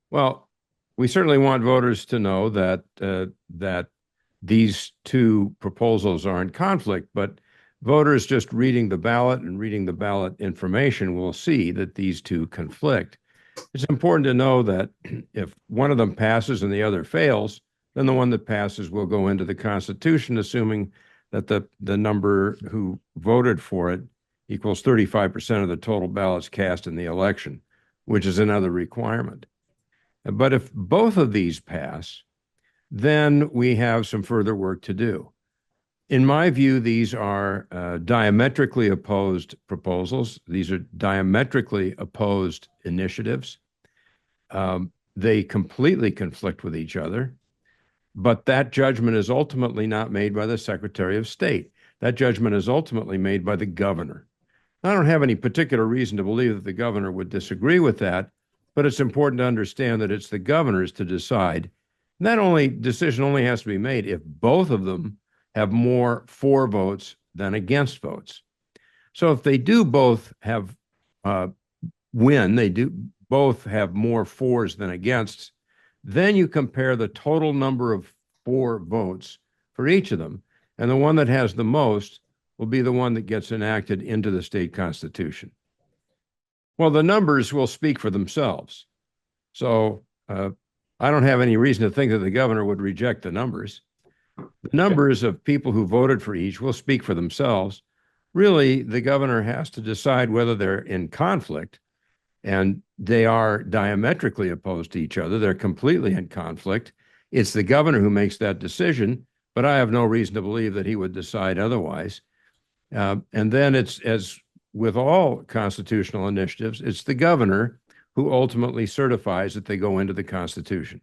Well, we certainly want voters to know that these two proposals are in conflict, but voters just reading the ballot and reading the ballot information will see that these two conflict. It's important to know that if one of them passes and the other fails, then the one that passes will go into the Constitution, assuming that the number who voted for it equals 35% of the total ballots cast in the election, which is another requirement. But if both of these pass, then we have some further work to do. In my view, these are diametrically opposed proposals. These are diametrically opposed initiatives. They completely conflict with each other, but that judgment is ultimately not made by the Secretary of State. That judgment is ultimately made by the governor. I don't have any particular reason to believe that the governor would disagree with that, but it's important to understand that it's the governors to decide. And that only decision only has to be made if both of them have more for votes than against votes. So if they do both have win, they do both have more fors than against, then you compare the total number of for votes for each of them, and the one that has the most will be the one that gets enacted into the state constitution. Well, the numbers will speak for themselves. So I don't have any reason to think that the governor would reject the numbers. The numbers of people who voted for each will speak for themselves. Really, the governor has to decide whether they're in conflict, and they are diametrically opposed to each other. They're completely in conflict. It's the governor who makes that decision, but I have no reason to believe that he would decide otherwise. And then it's, as with all constitutional initiatives, it's the governor who ultimately certifies that they go into the Constitution.